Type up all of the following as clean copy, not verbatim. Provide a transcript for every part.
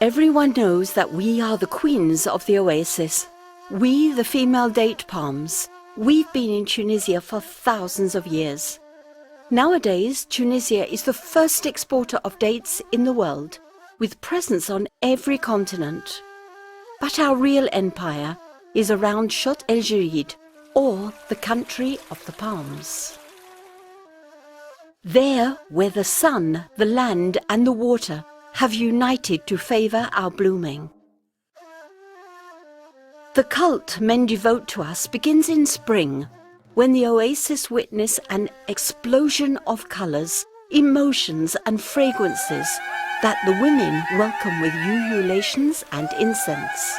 Everyone knows that we are the queens of the oasis. We, the female date palms. We've been in Tunisia for thousands of years. Nowadays, Tunisia is the first exporter of dates in the world, with presence on every continent. But our real empire is around Chott el Djerid, or the country of the palms. There, where the sun, the land and the water have united to favour our blooming. The cult men devote to us begins in spring, when the oasis witness an explosion of colours, emotions and fragrances that the women welcome with ululations and incense.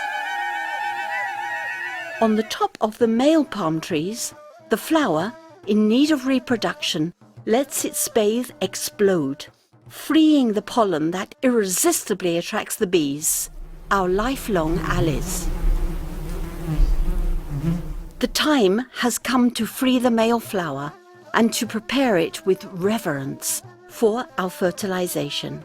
On the top of the male palm trees, the flower, in need of reproduction, lets its spathe explode, freeing the pollen that irresistibly attracts the bees, our lifelong allies. The time has come to free the male flower and to prepare it with reverence for our fertilization.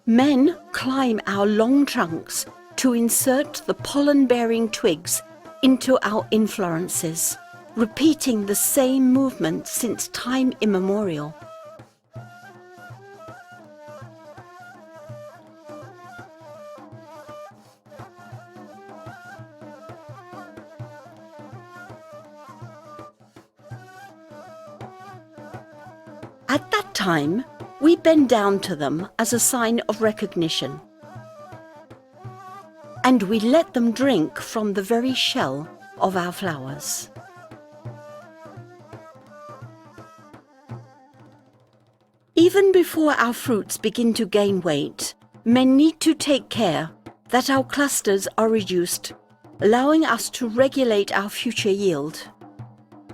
Men climb our long trunks to insert the pollen-bearing twigs into our inflorescences, repeating the same movement since time immemorial. At that time, we bend down to them as a sign of recognition. And we let them drink from the very shell of our flowers. Even before our fruits begin to gain weight, men need to take care that our clusters are reduced, allowing us to regulate our future yield.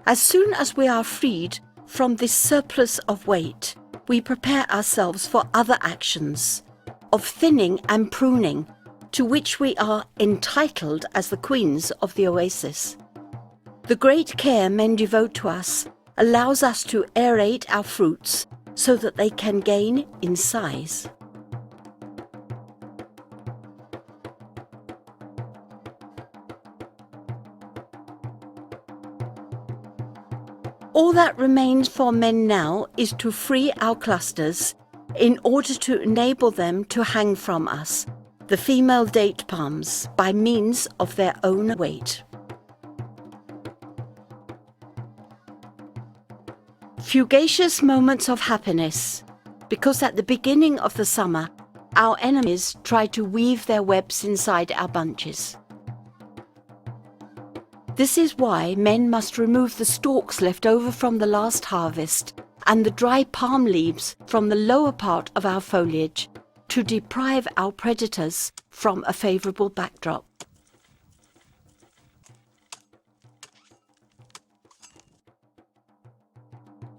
As soon as we are freed from this surplus of weight, we prepare ourselves for other actions of thinning and pruning, to which we are entitled as the queens of the oasis. The great care men devote to us allows us to aerate our fruits so that they can gain in size. All that remains for men now is to free our clusters in order to enable them to hang from us, the female date palms, by means of their own weight. Fugacious moments of happiness, because at the beginning of the summer, our enemies try to weave their webs inside our bunches. This is why men must remove the stalks left over from the last harvest and the dry palm leaves from the lower part of our foliage, to deprive our predators from a favourable backdrop.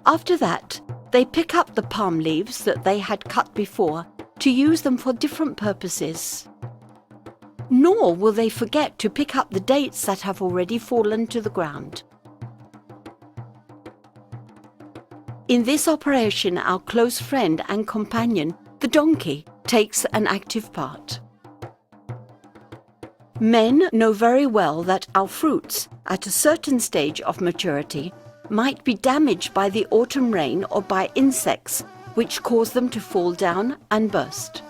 After that, they pick up the palm leaves that they had cut before to use them for different purposes. Nor will they forget to pick up the dates that have already fallen to the ground. In this operation, our close friend and companion, the donkey, takes an active part. Men know very well that our fruits, at a certain stage of maturity, might be damaged by the autumn rain or by insects which cause them to fall down and burst.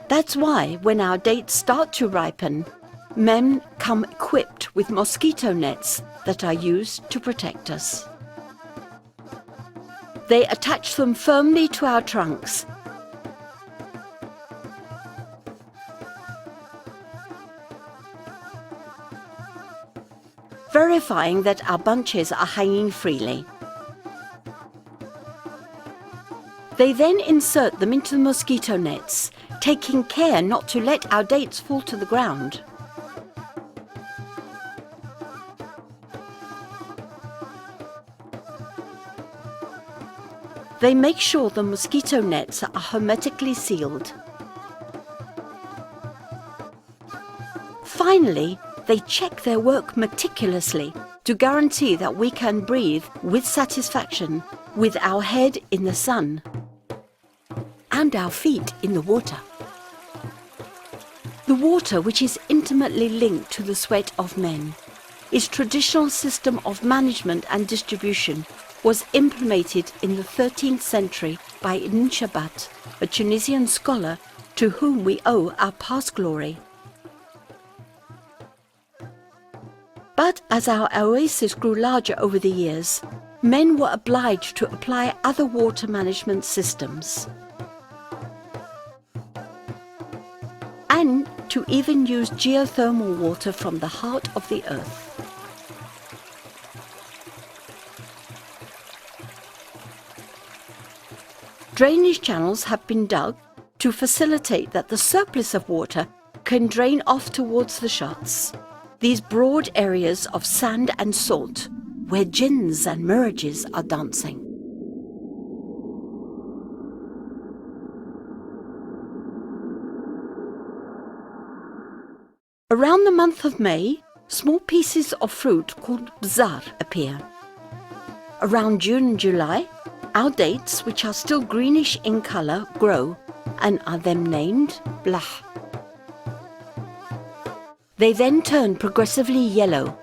That's why, when our dates start to ripen, men come equipped with mosquito nets that are used to protect us. They attach them firmly to our trunks, verifying that our bunches are hanging freely. They then insert them into the mosquito nets, taking care not to let our dates fall to the ground. They make sure the mosquito nets are hermetically sealed. Finally, they check their work meticulously to guarantee that we can breathe with satisfaction with our head in the sun and our feet in the water. The water, which is intimately linked to the sweat of men, its traditional system of management and distribution was implemented in the 13th century by Ibn Shabat, a Tunisian scholar to whom we owe our past glory. But as our oasis grew larger over the years, men were obliged to apply other water management systems and to even use geothermal water from the heart of the earth. Drainage channels have been dug to facilitate that the surplus of water can drain off towards the shots, these broad areas of sand and salt where jinns and mirages are dancing. Around the month of May, small pieces of fruit called bzar appear. Around June and July, our dates, which are still greenish in colour, grow and are then named blah. They then turn progressively yellow.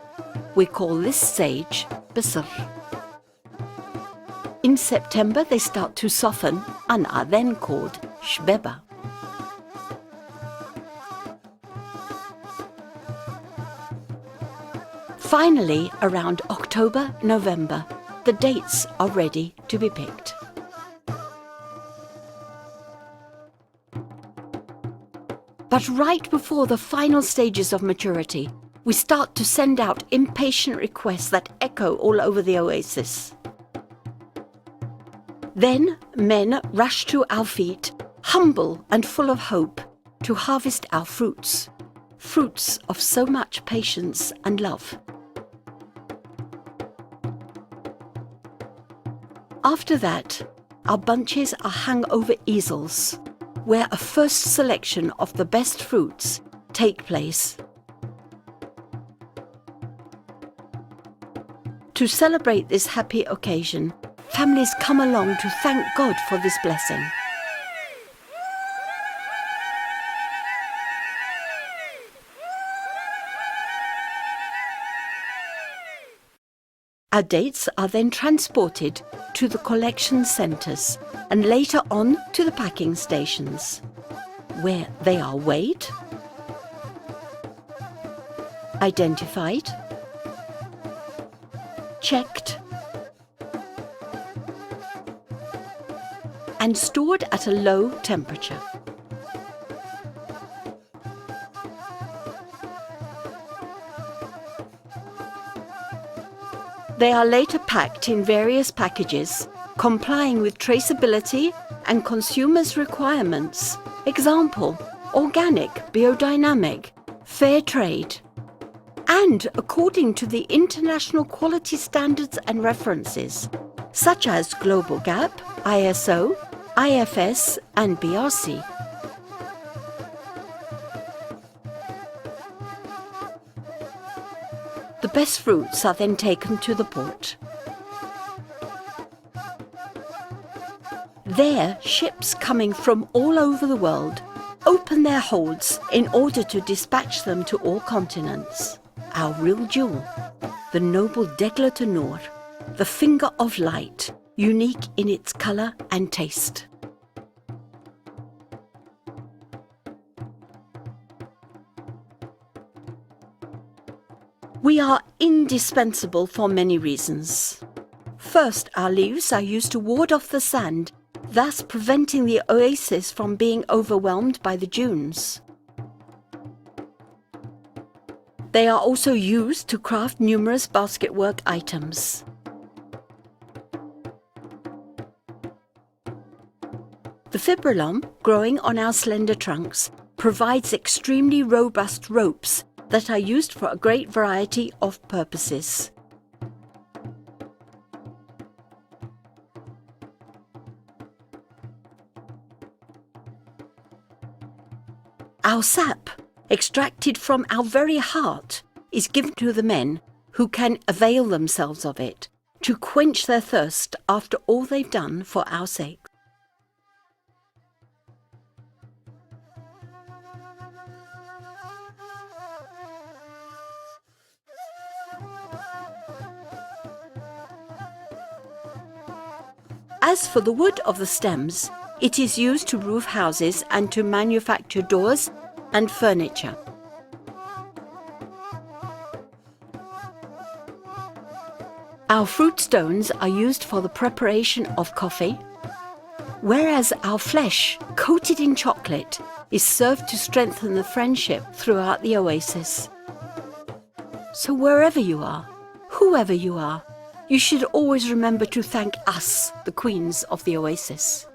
We call this stage bisr. In September they start to soften and are then called shbeba. Finally, around October, November, the dates are ready to be picked. But right before the final stages of maturity, we start to send out impatient requests that echo all over the oasis. Then men rush to our feet, humble and full of hope, to harvest our fruits, fruits of so much patience and love. After that, our bunches are hung over easels, where a first selection of the best fruits take place. To celebrate this happy occasion, families come along to thank God for this blessing. Our dates are then transported to the collection centres and later on to the packing stations, where they are weighed, identified, checked, and stored at a low temperature. They are later packed in various packages, complying with traceability and consumers' requirements. Example, organic, biodynamic, fair trade, and according to the international quality standards and references, such as Global GAP, ISO, IFS, and BRC. The best fruits are then taken to the port. There, ships coming from all over the world open their holds in order to dispatch them to all continents. Our real jewel, the noble Degla de Noor, the finger of light, unique in its colour and taste. We are indispensable for many reasons. First, our leaves are used to ward off the sand, thus preventing the oasis from being overwhelmed by the dunes. They are also used to craft numerous basketwork items. The fibrillum, growing on our slender trunks, provides extremely robust ropes that are used for a great variety of purposes. Our sap, extracted from our very heart, is given to the men who can avail themselves of it to quench their thirst after all they've done for our sake. As for the wood of the stems, it is used to roof houses and to manufacture doors and furniture. Our fruit stones are used for the preparation of coffee, whereas our flesh, coated in chocolate, is served to strengthen the friendship throughout the oasis. So wherever you are, whoever you are, you should always remember to thank us, the queens of the oasis.